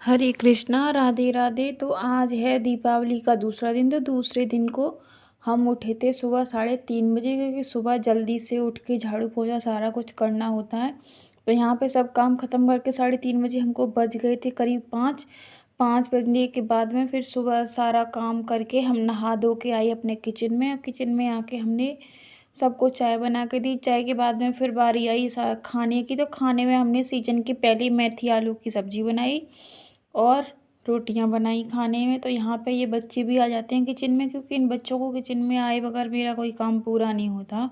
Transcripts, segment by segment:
हरे कृष्णा, राधे राधे। तो आज है दीपावली का दूसरा दिन। तो दूसरे दिन को हम उठे थे सुबह 3:30 बजे, क्योंकि सुबह जल्दी से उठ के झाड़ू पोछा सारा कुछ करना होता है। तो यहाँ पे सब काम ख़त्म करके 3:30 बजे हमको बज गए थे करीब 5 बजने के बाद में फिर सुबह सारा काम करके हम नहा धो के आई अपने किचन में। किचन में आके हमने सबको चाय बना के दी। चाय के बाद में फिर बारी आई खाने की। तो खाने में हमने सीजन की पहली मेथी आलू की सब्ज़ी बनाई और रोटियां बनाई खाने में। तो यहाँ पे ये बच्चे भी आ जाते हैं किचन में, क्योंकि इन बच्चों को किचन में आए बगैर मेरा कोई काम पूरा नहीं होता।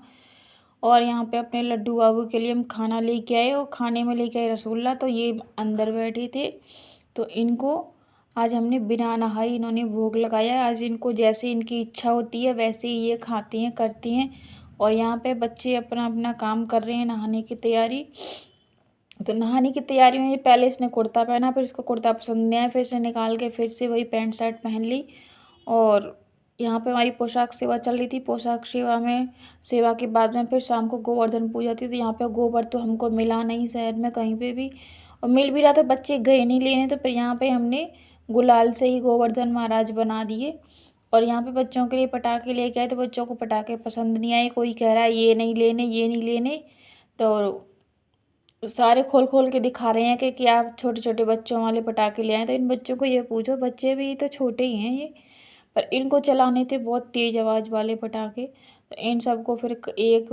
और यहाँ पे अपने लड्डू बाबू के लिए हम खाना लेके आए, और खाने में लेके आए रसगुल्ला। तो ये अंदर बैठे थे, तो इनको आज हमने बिना नहाए इन्होंने भोग लगाया। आज इनको जैसे इनकी इच्छा होती है वैसे ही ये खाती हैं करती हैं। और यहाँ पे बच्चे अपना अपना काम कर रहे हैं, नहाने की तैयारी। तो नहाने की तैयारी में पहले इसने कुर्ता पहना, फिर इसको कुर्ता पसंद नहीं आया, फिर इसने निकाल के फिर से वही पैंट शर्ट पहन ली। और यहाँ पे हमारी पोशाक सेवा चल रही थी। पोशाक सेवा में सेवा के बाद में फिर शाम को गोवर्धन पूजा थी। तो यहाँ पे गोबर तो हमको मिला नहीं शहर में कहीं पे भी, और मिल भी रहा था बच्चे गए नहीं लेने। तो फिर यहाँ पे हमने गुलाल से ही गोवर्धन महाराज बना दिए। और यहाँ पे बच्चों के लिए पटाखे लेके आए। तो बच्चों को पटाखे पसंद नहीं आए, कोई कह रहा है ये नहीं लेने ये नहीं लेने। तो सारे खोल खोल के दिखा रहे हैं कि आप छोटे छोटे बच्चों वाले पटाखे ले आए। तो इन बच्चों को ये पूछो, बच्चे भी तो छोटे ही हैं ये, पर इनको चलाने थे बहुत तेज़ आवाज़ वाले पटाखे। तो इन सबको फिर एक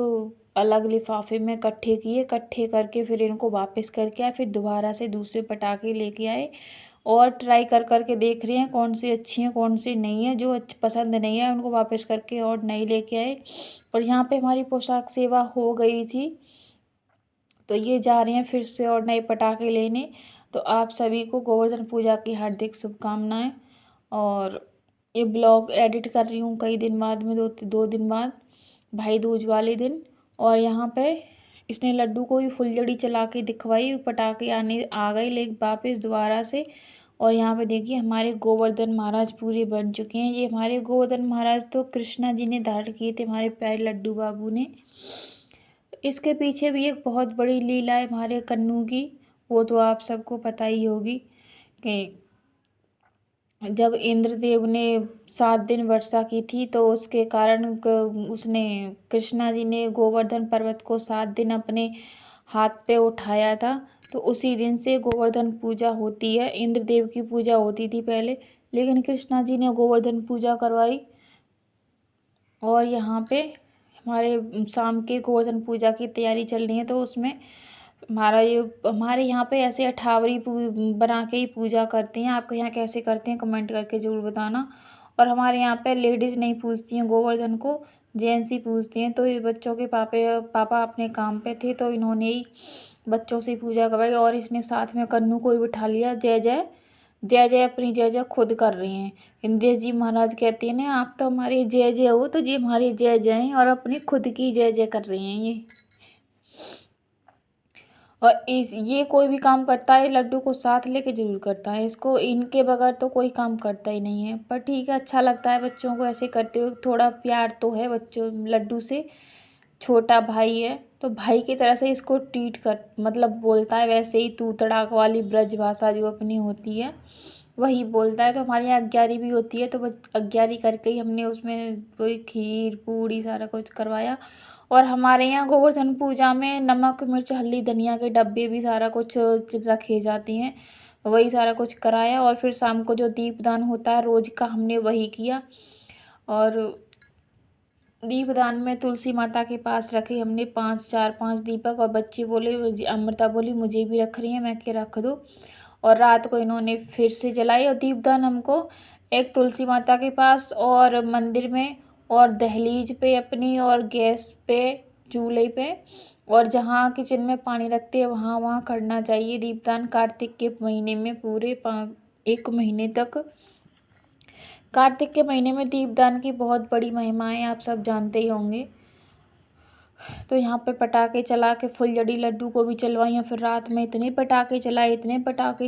अलग लिफाफे में इकट्ठे किए, इकट्ठे करके फिर इनको वापस करके आए। फिर दोबारा से दूसरे पटाखे लेके आए और ट्राई कर कर के देख रहे हैं कौन सी अच्छी हैं कौन सी नहीं है। जो पसंद नहीं है उनको वापस करके और नई लेके आए। और यहाँ पे हमारी पोशाक सेवा हो गई थी, तो ये जा रहे हैं फिर से और नए पटाखे लेने। तो आप सभी को गोवर्धन पूजा की हार्दिक शुभकामनाएं। और ये ब्लॉग एडिट कर रही हूँ कई दिन बाद में, दो दिन बाद, भाई दूज वाले दिन। और यहाँ पे इसने लड्डू को भी फुलझड़ी चला के दिखवाई, पटाखे आने आ गए लेकिन वापस दोबारा से। और यहाँ पे देखिए हमारे गोवर्धन महाराज पूरे बन चुके हैं। ये हमारे गोवर्धन महाराज तो कृष्णा जी ने धारण किए थे, हमारे प्यारे लड्डू बाबू ने। इसके पीछे भी एक बहुत बड़ी लीला है हमारे कन्नू की, वो तो आप सबको पता ही होगी कि जब इंद्रदेव ने 7 दिन वर्षा की थी, तो उसके कारण उसने कृष्णा जी ने गोवर्धन पर्वत को 7 दिन अपने हाथ पे उठाया था। तो उसी दिन से गोवर्धन पूजा होती है। इंद्रदेव की पूजा होती थी पहले, लेकिन कृष्णा जी ने गोवर्धन पूजा करवाई। और यहाँ पे हमारे शाम के गोवर्धन पूजा की तैयारी चल रही है। तो उसमें हमारे यहाँ पे ऐसे अठावरी बना के ही पूजा करते हैं। आपके यहाँ कैसे करते हैं कमेंट करके ज़रूर बताना। और हमारे यहाँ पे लेडीज़ नहीं पूजती हैं गोवर्धन को, जेंट्स ही पूजती हैं। तो ये बच्चों के पापा अपने काम पे थे, तो इन्होंने ही बच्चों से पूजा करवाई। और इसने साथ में कन्नू को भी बिठा लिया। जय जय जय जय अपनी जय जय खुद कर रही हैं। इंद्रेश जी महाराज कहते हैं ना, आप तो हमारी जय जय हो, तो ये हमारी जय जय हैं और अपनी खुद की जय जय कर रही हैं ये। और ये कोई भी काम करता है लड्डू को साथ लेके जरूर करता है। इसको इनके बगैर तो कोई काम करता ही नहीं है। पर ठीक है, अच्छा लगता है बच्चों को ऐसे करते हुए, थोड़ा प्यार तो है बच्चों लड्डू से। छोटा भाई है तो भाई की तरह से इसको ट्रीट कर, मतलब बोलता है वैसे ही, तू तड़ाक वाली ब्रज भाषा जो अपनी होती है वही बोलता है। तो हमारे यहाँ अग्यारी भी होती है, तो अग्यारी करके ही हमने उसमें कोई खीर पूड़ी सारा कुछ करवाया। और हमारे यहाँ गोवर्धन पूजा में नमक मिर्च हल्दी धनिया के डब्बे भी सारा कुछ रखे जाती हैं, वही सारा कुछ कराया। और फिर शाम को जो दीपदान होता है रोज़ का, हमने वही किया। और दीपदान में तुलसी माता के पास रखे हमने 5 दीपक। और बच्चे बोले, अमृता बोली मुझे भी रख रही है, मैं क्या रख दूँ। और रात को इन्होंने फिर से जलाई। और दीपदान हमको एक तुलसी माता के पास और मंदिर में और दहलीज पे अपनी और गैस पे चूल्हे पे और जहाँ किचन में पानी रखते हैं वहाँ वहाँ करना चाहिए दीपदान। कार्तिक के महीने में पूरे 1 महीने तक, कार्तिक के महीने में दीपदान की बहुत बड़ी महिमा है, आप सब जानते ही होंगे। तो यहाँ पे पटाखे चला के फुलझड़ी लड्डू को भी चलवाई। फिर रात में इतने पटाखे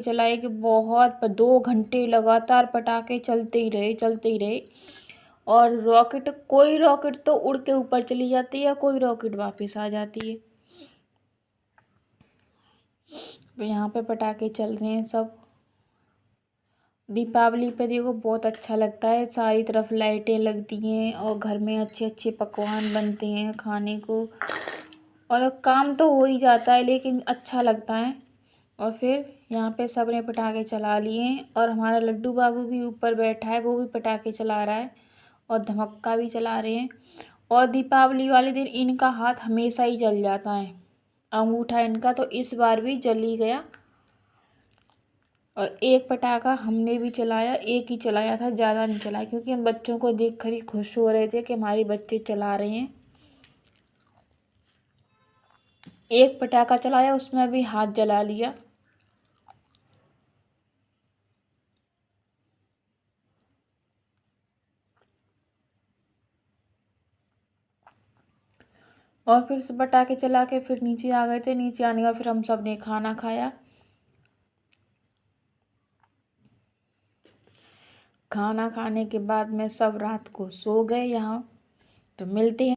चलाए कि बहुत 2 घंटे लगातार पटाखे चलते ही रहे। और कोई रॉकेट तो उड़ के ऊपर चली जाती है, कोई रॉकेट वापस आ जाती है। तो यहाँ पे पटाखे चल रहे हैं सब। दीपावली पे देखो बहुत अच्छा लगता है, सारी तरफ लाइटें लगती हैं और घर में अच्छे अच्छे पकवान बनते हैं खाने को, और काम तो हो ही जाता है लेकिन अच्छा लगता है। और फिर यहाँ पे सबने पटाखे चला लिए हैं और हमारा लड्डू बाबू भी ऊपर बैठा है, वो भी पटाखे चला रहा है और धमाका भी चला रहे हैं। और दीपावली वाले दिन इनका हाथ हमेशा ही जल जाता है, अंगूठा इनका तो इस बार भी जल ही गया। और एक पटाखा हमने भी चलाया, एक ही चलाया था, ज़्यादा नहीं चलाया, क्योंकि हम बच्चों को देख कर ही खुश हो रहे थे कि हमारे बच्चे चला रहे हैं। एक पटाखा चलाया, उसमें भी हाथ जला लिया। और फिर से पटाखे चला के फिर नीचे आ गए थे। नीचे आने के बाद फिर हम सब ने खाना खाया। खाना खाने के बाद में सब रात को सो गए यहाँ। तो मिलते हैं।